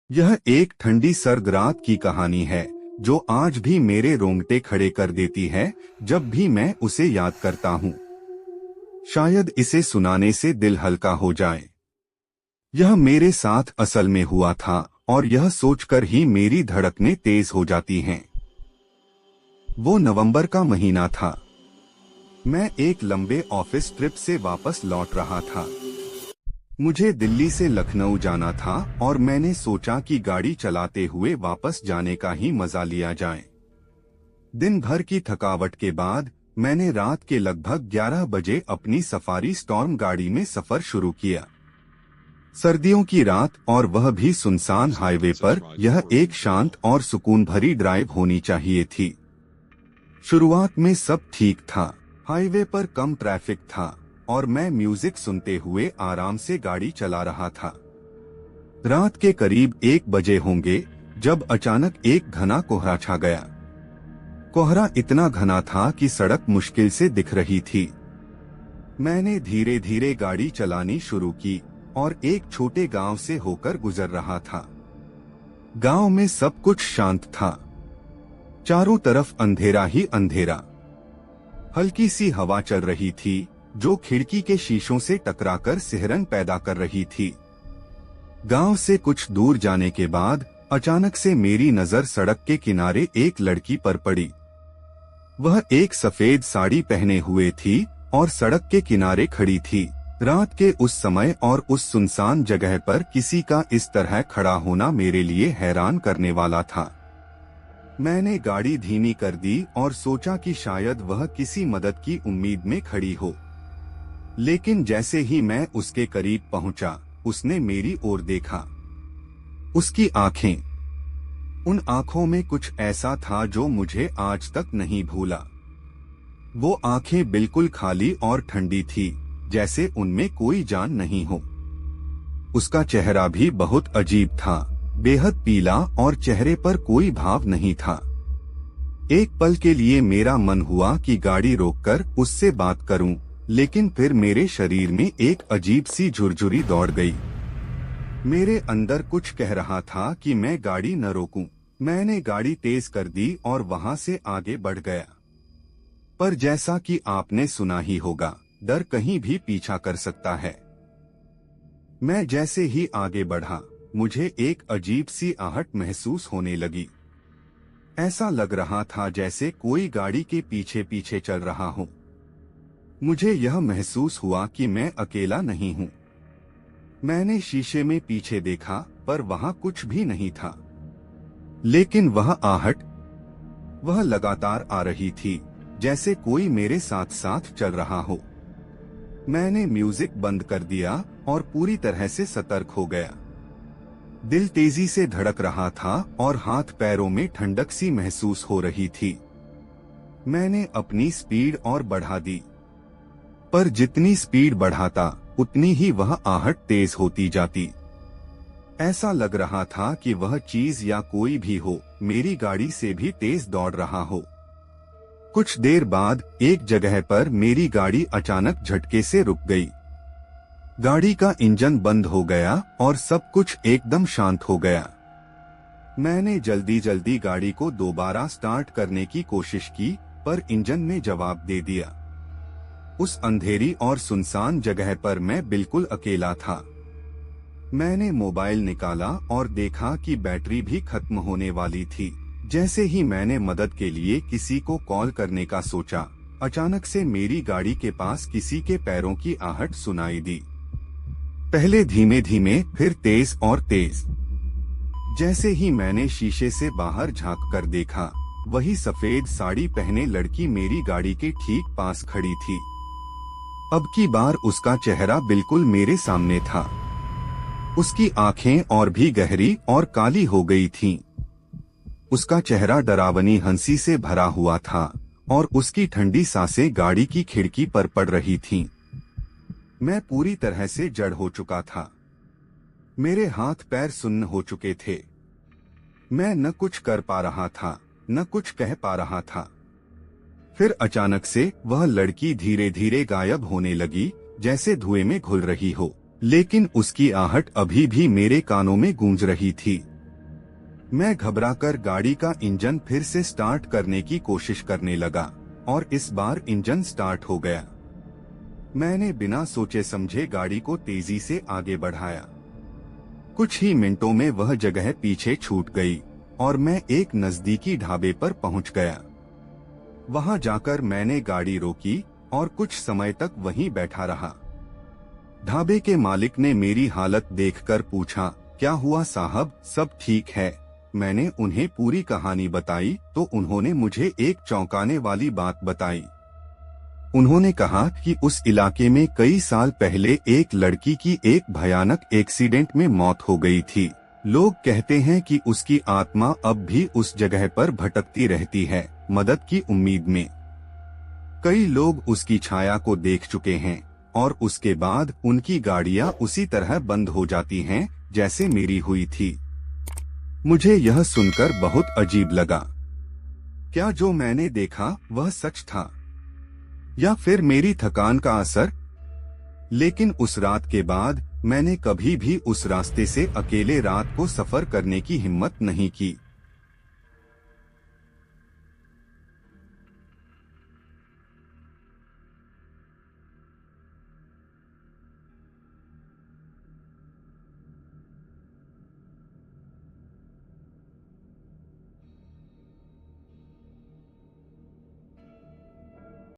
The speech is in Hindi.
यह एक ठंडी सर्द रात की कहानी है जो आज भी मेरे रोंगटे खड़े कर देती है जब भी मैं उसे याद करता हूँ। शायद इसे सुनाने से दिल हल्का हो जाए। यह मेरे साथ असल में हुआ था और यह सोचकर ही मेरी धड़कनें तेज हो जाती हैं। वो नवंबर का महीना था। मैं एक लंबे ऑफिस ट्रिप से वापस लौट रहा था। मुझे दिल्ली से लखनऊ जाना था और मैंने सोचा कि गाड़ी चलाते हुए वापस जाने का ही मजा लिया जाए। दिन भर की थकावट के बाद मैंने रात के लगभग 11 बजे अपनी सफारी स्टॉर्म गाड़ी में सफर शुरू किया। सर्दियों की रात और वह भी सुनसान हाईवे पर यह एक शांत और सुकून भरी ड्राइव होनी चाहिए थी। शुरुआत में सब ठीक था। हाईवे पर कम ट्रैफिक था और मैं म्यूजिक सुनते हुए आराम से गाड़ी चला रहा था। रात के करीब 1 बजे होंगे जब अचानक एक घना कोहरा छा गया। कोहरा इतना घना था कि सड़क मुश्किल से दिख रही थी। मैंने धीरे धीरे गाड़ी चलानी शुरू की और एक छोटे गांव से होकर गुजर रहा था। गांव में सब कुछ शांत था। चारों तरफ अंधेरा ही अंधेरा। हल्की सी हवा चल रही थी जो खिड़की के शीशों से टकराकर सिहरन पैदा कर रही थी। गांव से कुछ दूर जाने के बाद अचानक से मेरी नजर सड़क के किनारे एक लड़की पर पड़ी। वह एक सफेद साड़ी पहने हुए थी और सड़क के किनारे खड़ी थी। रात के उस समय और उस सुनसान जगह पर किसी का इस तरह खड़ा होना मेरे लिए हैरान करने वाला था। मैंने गाड़ी धीमी कर दी और सोचा कि शायद वह किसी मदद की उम्मीद में खड़ी हो। लेकिन जैसे ही मैं उसके करीब पहुंचा, उसने मेरी ओर देखा। उसकी आंखें, उन आंखों में कुछ ऐसा था जो मुझे आज तक नहीं भूला। वो आंखें बिल्कुल खाली और ठंडी थी, जैसे उनमें कोई जान नहीं हो। उसका चेहरा भी बहुत अजीब था, बेहद पीला और चेहरे पर कोई भाव नहीं था। एक पल के लिए मेरा मन हुआ कि गाड़ी रोककर उससे बात करूं, लेकिन फिर मेरे शरीर में एक अजीब सी झुरझुरी दौड़ गई। मेरे अंदर कुछ कह रहा था कि मैं गाड़ी न रोकूं। मैंने गाड़ी तेज कर दी और वहां से आगे बढ़ गया। पर जैसा कि आपने सुना ही होगा, डर कहीं भी पीछा कर सकता है। मैं जैसे ही आगे बढ़ा, मुझे एक अजीब सी आहट महसूस होने लगी। ऐसा लग रहा था जैसे कोई गाड़ी के पीछे पीछे चल रहा हो। मुझे यह महसूस हुआ कि मैं अकेला नहीं हूँ। मैंने शीशे में पीछे देखा पर वहां कुछ भी नहीं था। लेकिन वह आहट, वह लगातार आ रही थी, जैसे कोई मेरे साथ साथ चल रहा हो। मैंने म्यूजिक बंद कर दिया और पूरी तरह से सतर्क हो गया। दिल तेजी से धड़क रहा था और हाथ पैरों में ठंडक सी महसूस हो रही थी। मैंने अपनी स्पीड और बढ़ा दी, पर जितनी स्पीड बढ़ाता उतनी ही वह आहट तेज होती जाती। ऐसा लग रहा था कि वह चीज या कोई भी हो मेरी गाड़ी से भी तेज दौड़ रहा हो। कुछ देर बाद एक जगह पर मेरी गाड़ी अचानक झटके से रुक गई। गाड़ी का इंजन बंद हो गया और सब कुछ एकदम शांत हो गया। मैंने जल्दी जल्दी गाड़ी को दोबारा स्टार्ट करने की कोशिश की, पर इंजन ने जवाब दे दिया। उस अंधेरी और सुनसान जगह पर मैं बिल्कुल अकेला था। मैंने मोबाइल निकाला और देखा कि बैटरी भी खत्म होने वाली थी। जैसे ही मैंने मदद के लिए किसी को कॉल करने का सोचा, अचानक से मेरी गाड़ी के पास किसी के पैरों की आहट सुनाई दी। पहले धीमे धीमे, फिर तेज और तेज। जैसे ही मैंने शीशे से बाहर झांक कर देखा, वही सफेद साड़ी पहने लड़की मेरी गाड़ी के ठीक पास खड़ी थी। अब की बार उसका चेहरा बिल्कुल मेरे सामने था। उसकी आंखें और भी गहरी और काली हो गई थीं। उसका चेहरा डरावनी हंसी से भरा हुआ था और उसकी ठंडी सांसें गाड़ी की खिड़की पर पड़ रही थीं। मैं पूरी तरह से जड़ हो चुका था। मेरे हाथ पैर सुन्न हो चुके थे। मैं न कुछ कर पा रहा था, न कुछ कह पा रहा था। फिर अचानक से वह लड़की धीरे धीरे गायब होने लगी, जैसे धुएं में घुल रही हो। लेकिन उसकी आहट अभी भी मेरे कानों में गूंज रही थी। मैं घबराकर गाड़ी का इंजन फिर से स्टार्ट करने की कोशिश करने लगा और इस बार इंजन स्टार्ट हो गया। मैंने बिना सोचे समझे गाड़ी को तेजी से आगे बढ़ाया। कुछ ही मिनटों में वह जगह पीछे छूट गई और मैं एक नजदीकी ढाबे पर पहुंच गया। वहां जाकर मैंने गाड़ी रोकी और कुछ समय तक वहीं बैठा रहा। ढाबे के मालिक ने मेरी हालत देखकर पूछा, क्या हुआ साहब, सब ठीक है? मैंने उन्हें पूरी कहानी बताई तो उन्होंने मुझे एक चौंकाने वाली बात बताई। उन्होंने कहा कि उस इलाके में कई साल पहले एक लड़की की एक भयानक एक्सीडेंट में मौत हो गई थी। लोग कहते हैं कि उसकी आत्मा अब भी उस जगह पर भटकती रहती है, मदद की उम्मीद में। कई लोग उसकी छाया को देख चुके हैं और उसके बाद उनकी गाड़ियां उसी तरह बंद हो जाती हैं जैसे मेरी हुई थी। मुझे यह सुनकर बहुत अजीब लगा। क्या जो मैंने देखा वह सच था या फिर मेरी थकान का असर? लेकिन उस रात के बाद मैंने कभी भी उस रास्ते से अकेले रात को सफर करने की हिम्मत नहीं की।